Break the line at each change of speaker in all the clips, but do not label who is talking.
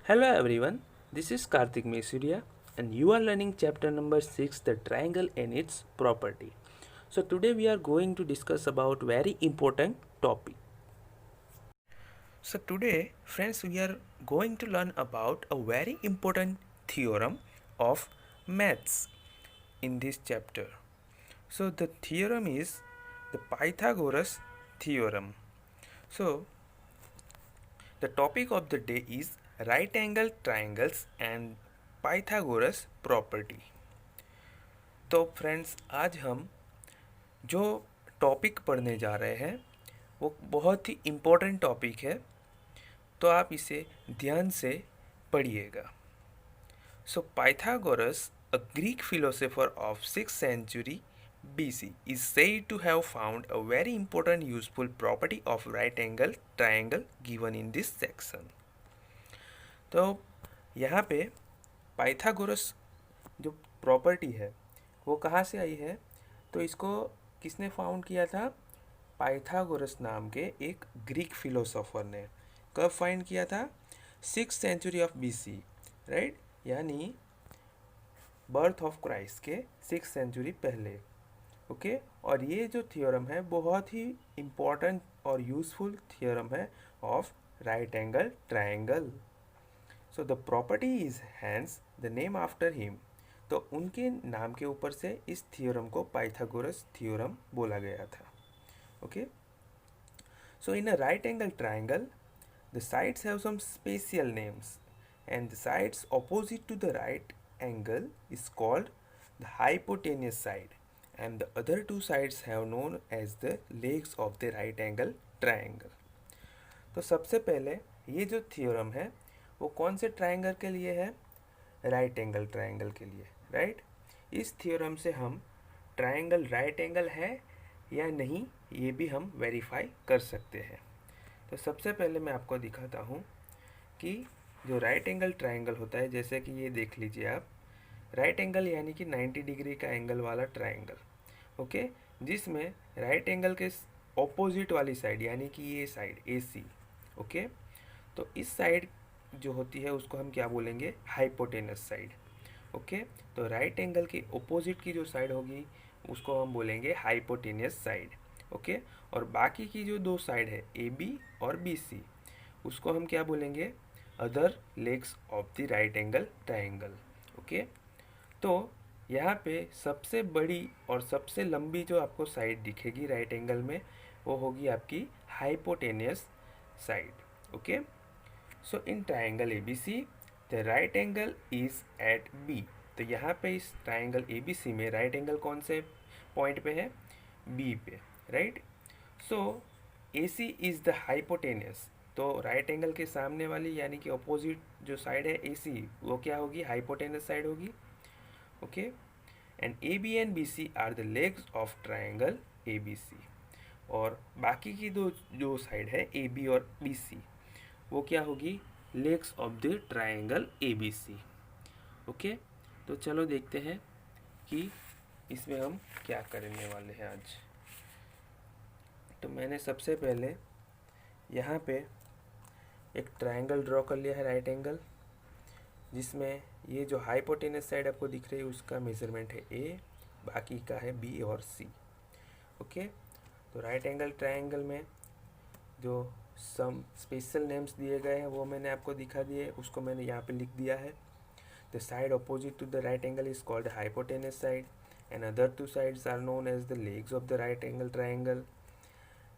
Hello everyone, this is Karthik Mesuria and you are learning chapter number 6, the triangle and its property. So today we are going to discuss about very important topic. So today friends we are going to learn about a very important theorem of maths in this chapter. So the theorem is the Pythagoras theorem. So the topic of the day is right angle triangles and Pythagoras property. तो friends आज हम जो topic पढ़ने जा रहे हैं वो बहुत ही इम्पोर्टेंट टॉपिक है, तो आप इसे ध्यान से पढ़िएगा। सो Pythagoras, a Greek philosopher of 6th century BC, is said to have found a very important useful property of right angle triangle given in this section. तो यहाँ पे पाइथागोरस जो प्रॉपर्टी है वो कहाँ से आई है, तो इसको किसने फाउंड किया था? पाइथागोरस नाम के एक ग्रीक फिलोसोफर ने। कब फाइंड किया था? 6th century of BC, right, यानी बर्थ ऑफ क्राइस्ट के 6th century पहले। ओके और ये जो थियोरम है बहुत ही इम्पोर्टेंट और यूजफुल थियोरम है of right angle triangle. So the property is hence the name after him. तो उनके नाम के ऊपर से इस थियोरम को पाइथागोरस थियोरम बोला गया था। Okay so in a right angle triangle the sides have some special names and the sides opposite to the right angle is called the hypotenuse side and the other two sides have known as the legs of the right angle triangle. तो सबसे पहले ये जो theorem है वो कौन से triangle के लिए है? राइट एंगल ट्रायंगल के लिए, राइट। इस थियोरम से हम ट्रायंगल राइट एंगल है या नहीं ये भी हम वेरीफाई कर सकते हैं। तो सबसे पहले मैं आपको दिखाता हूँ कि जो राइट एंगल ट्रायंगल होता है, जैसे कि ये देख लीजिए आप, राइट एंगल यानी कि 90 डिग्री का एंगल वाला ट्रायंगल, ओके, जिसमें राइट एंगल के ऑपोजिट वाली साइड यानी कि ये साइड AC, ओके, तो इस साइड जो होती है उसको हम क्या बोलेंगे? Hypotenuse side. ओके तो राइट एंगल की ऑपोजिट की जो साइड होगी उसको हम बोलेंगे हाइपोटेनियस साइड। ओके और बाकी की जो दो साइड है AB और BC उसको हम क्या बोलेंगे? Other legs of the right angle triangle. Okay तो यहाँ पे सबसे बड़ी और सबसे लंबी जो आपको साइड दिखेगी राइट एंगल में वो होगी आपकी hypotenuse side. Okay so in triangle ABC the right angle is at B। तो यहाँ पे इस ट्रायंगल ABC में राइट एंगल कौन से पॉइंट पे है? B पे, right. So AC is the hypotenuse, तो राइट एंगल के सामने वाली यानी कि अपोजिट जो साइड है AC वो क्या होगी? हाइपोटेनस साइड होगी। Okay and AB and BC are the legs of triangle ABC। और बाकी की दो जो साइड है AB और BC वो क्या होगी? Legs of the triangle ABC। Okay तो चलो देखते हैं कि इसमें हम क्या करने वाले हैं आज। तो मैंने सबसे पहले यहाँ पे एक ट्रायंगल ड्रॉ कर लिया है राइट एंगल, जिसमें ये जो हाइपोटेनस साइड आपको दिख रही है उसका मेजरमेंट है A, बाकी का है B और C। ओके तो राइट एंगल ट्रायंगल में जो सम स्पेशल नेम्स दिए गए हैं वो मैंने आपको दिखा दिए, उसको मैंने यहाँ पे लिख दिया है। The side opposite to the right angle is called hypotenuse side and other two sides are known as the legs of the right angle triangle.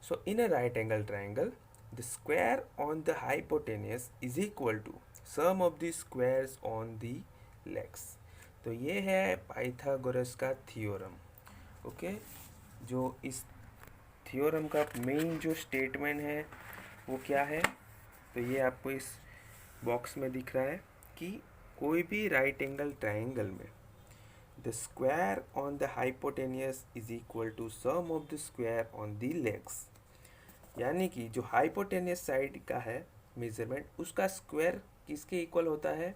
So in a right angle triangle the square on the hypotenuse is equal to sum of the squares on the legs। तो ये है Pythagoras का theorem. Okay जो इस theorem का main जो statement है वो क्या है? तो ये आपको इस बॉक्स में दिख रहा है कि कोई भी राइट एंगल ट्रायंगल में the square on the hypotenuse is equal to sum of the square on the legs, यानी कि जो हाइपोटेनियस साइड का है मेजरमेंट उसका स्क्वायर किसके इक्वल होता है?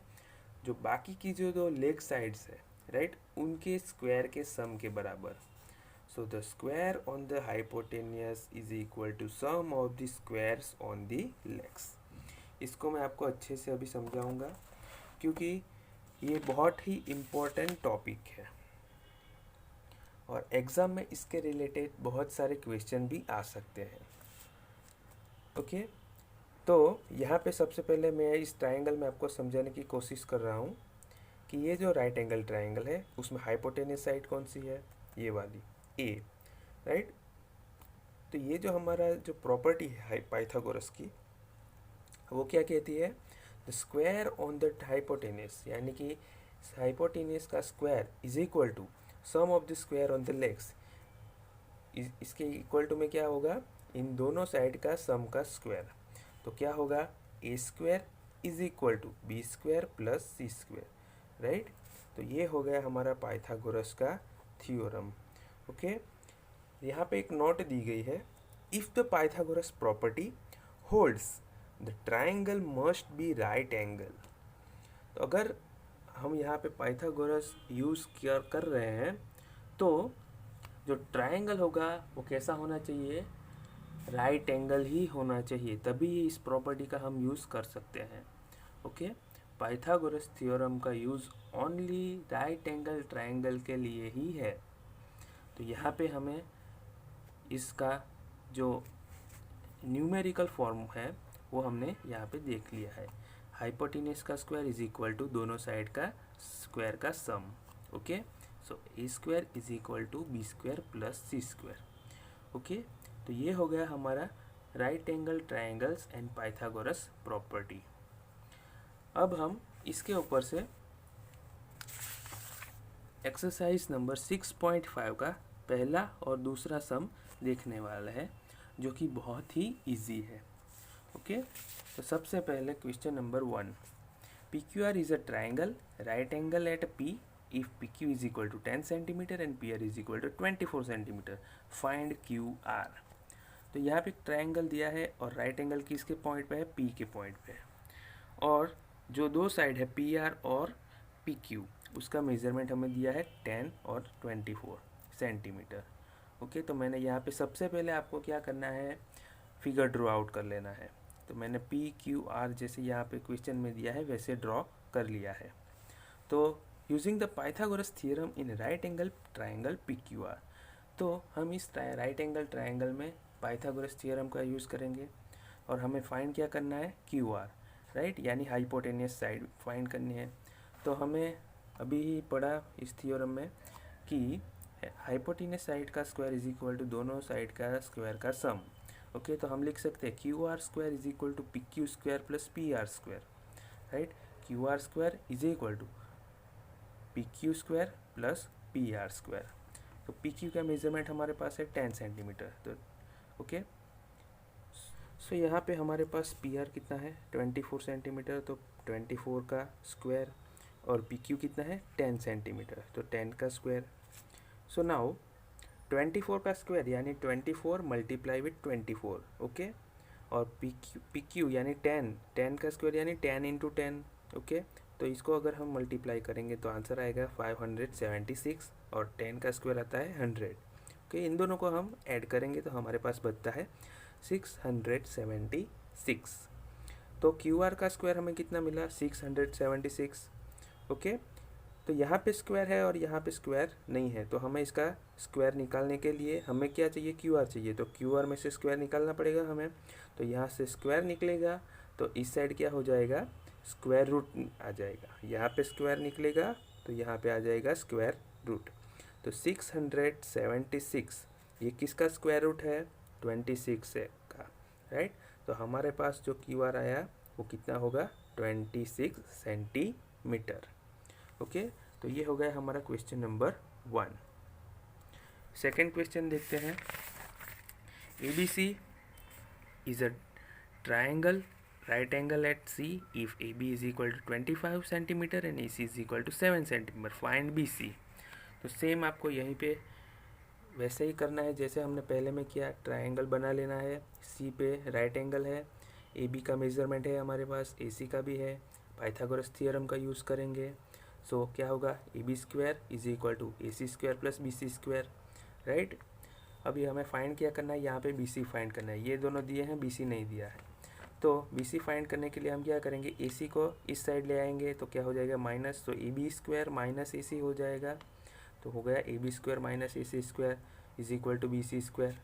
जो बाकी की जो दो लेग साइड्स है, राइट, उनके स्क्वायर के सम के बराबर। So the square on the hypotenuse is equal to sum of the squares on the legs. इसको मैं आपको अच्छे से अभी समझाऊंगा, क्योंकि ये बहुत ही इम्पोर्टेंट टॉपिक है और एग्ज़ाम में इसके रिलेटेड बहुत सारे क्वेश्चन भी आ सकते हैं। ओके, तो यहाँ पे सबसे पहले मैं इस ट्रायंगल में आपको समझाने की कोशिश कर रहा हूँ कि ये जो राइट एंगल ट्रायंगल है उसमें हाइपोटेनस साइड कौन सी है, ये वाली ए, राइट। तो ये जो हमारा जो प्रॉपर्टी है पाइथागोरस की, वो क्या कहती है, the square on the hypotenuse, यानी कि हाइपोटेनस का square is equal to sum of the square on the legs. इसके इक्वल टू में क्या होगा, इन दोनों साइड का सम का स्क्वायर। तो क्या होगा, A square is equal to B square plus C square, right. तो ये हो गया हमारा पाइथागोरस का थ्योरम। ओके, यहाँ पे एक नोट दी गई है, if the Pythagoras property holds the triangle must be right angle. तो अगर हम यहाँ पे पाइथागोरस यूज़ कर रहे हैं तो जो ट्राइंगल होगा वो कैसा होना चाहिए, राइट एंगल ही होना चाहिए, तभी इस प्रॉपर्टी का हम यूज़ कर सकते हैं। ओके, पाइथागोरस थ्योरम का use only right angle triangle के लिए ही है। तो यहाँ पे हमें इसका जो न्यूमेरिकल फॉर्म है वो हमने यहाँ पे देख लिया है। हाइपोटेनस का स्क्वायर इज इक्वल टू दोनों साइड का स्क्वायर का sum. Okay, so A square is equal to B square plus C square. Okay, तो ये हो गया हमारा right angle triangles and Pythagoras property. अब हम इसके ऊपर से एक्सरसाइज नंबर 6.5 का पहला और दूसरा सम देखने वाला है, जो कि बहुत ही इजी है। ओके, तो सबसे पहले question number 1, P Q R is a triangle right angle at P if P Q is equal to 10 centimetre and P R is equal to 24 centimetre, find Q R. तो यहाँ पे triangle दिया है और right angle किसके point पे है, P के पॉइंट पे है, और जो दो साइड है पी आर और पी क्यू, उसका मेजरमेंट हमें दिया है 10 और 24 सेंटीमीटर। ओके, तो मैंने यहाँ पे सबसे पहले आपको क्या करना है, फिगर ड्रॉ आउट कर लेना है। तो मैंने पी क्यू आर जैसे यहाँ पे क्वेश्चन में दिया है वैसे ड्रॉ कर लिया है। तो using the Pythagoras theorem in right angle triangle P Q R, तो हम इस राइट एंगल ट्राइंगल में पाइथागोरस थ्योरम का यूज़ करेंगे और हमें फाइंड क्या करना है, क्यू आर, राइट, यानी हाइपोटेनियस साइड फाइंड करनी है। तो हमें अभी ही पढ़ा इस थ्योरम में कि हाइपोटेनियस साइड का स्क्वायर इज इक्वल टू दोनों साइड का स्क्वायर का सम। ओके, तो हम लिख सकते हैं Q R square is equal to P Q square plus P R square, right. Q R square is equal to P Q square plus P R square. तो P Q का measurement हमारे पास है 10 सेंटीमीटर। तो okay, सो यहाँ पे हमारे पास P R कितना है 24 सेंटीमीटर, तो 24 का स्क्वायर, और पी क्यू कितना है 10 सेंटीमीटर, तो 10 का स्क्वायर। सो नाउ 24 का स्क्वायर यानी 24 मल्टीप्लाई विथ 24, ओके, और पी क्यू यानी 10 का स्क्वायर यानी 10 इंटू 10, ओके। तो इसको अगर हम मल्टीप्लाई करेंगे तो आंसर आएगा 576, और 10 का स्क्वायर आता है 100। ओके, इन दोनों को हम ऐड करेंगे तो हमारे पास बचता है 676। तो क्यू आर का स्क्वायर हमें कितना मिला, 676। ओके, तो यहाँ पे स्क्वायर है और यहाँ पे स्क्वायर नहीं है, तो हमें इसका स्क्वायर निकालने के लिए हमें क्या चाहिए, क्यू आर चाहिए। तो क्यू आर में से स्क्वायर निकालना पड़ेगा हमें। तो यहाँ से स्क्वायर निकलेगा तो इस साइड क्या हो जाएगा, स्क्वायर रूट आ जाएगा। यहाँ पे स्क्वायर निकलेगा तो यहाँ पे आ जाएगा स्क्वायर रूट। तो 676 ये किसका स्क्वायर रूट है, 26 का, राइट। तो हमारे पास जो क्यू आर आया वो कितना होगा, 26 सेंटीमीटर। ओके, तो ये हो गया हमारा क्वेश्चन नंबर 1। सेकेंड क्वेश्चन देखते हैं। ABC is a triangle right angle at C if AB is equal to 25 centimetre and AC is equal to 7 centimetre, find BC। तो सेम आपको यहीं पे वैसे ही करना है जैसे हमने पहले में किया, ट्राइंगल बना लेना है। C पे राइट एंगल है, AB का मेजरमेंट है हमारे पास, AC का भी है, पाइथागोरस थ्योरम का यूज़ करेंगे। सो क्या होगा, A B square is equal to A C square plus B C square, right. अभी हमें फाइंड क्या करना है, यहाँ पे बी सी फाइंड करना है। ये दोनों दिए हैं, बी सी नहीं दिया है। तो बी सी फाइंड करने के लिए हम क्या करेंगे, ए सी को इस साइड ले आएंगे तो क्या हो जाएगा माइनस, तो A B square minus A C हो जाएगा। तो हो गया A B square minus A C square is equal to B C square.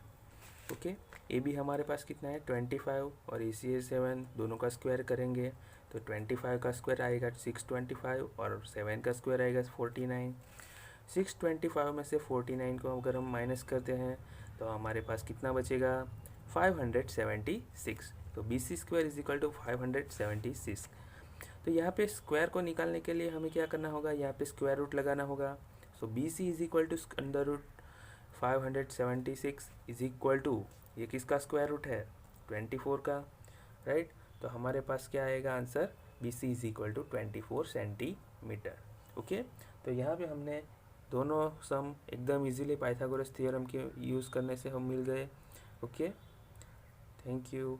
Okay, A B हमारे पास कितना है 25 और ए सी है 7, दोनों का स्क्वायर करेंगे तो 25 का स्क्वायर आएगा 625 और 7 का स्क्वायर आएगा 49। 625 में से 49 को अगर हम माइनस करते हैं तो हमारे पास कितना बचेगा 576। तो B C square is equal to 576। तो यहाँ पे स्क्वायर को निकालने के लिए हमें क्या करना होगा, यहाँ पे स्क्वायर रूट लगाना होगा। So B C is equal to under root 576 is equal to, ये किसका स्क्वायर रूट है 24 का, राइट। तो हमारे पास क्या आएगा answer, B C is equal to 24 centimetre. Okay, तो यहाँ पे हमने दोनों सम एकदम इजीली पाइथागोरस थ्योरम के यूज़ करने से हम मिल गए। Okay, thank you.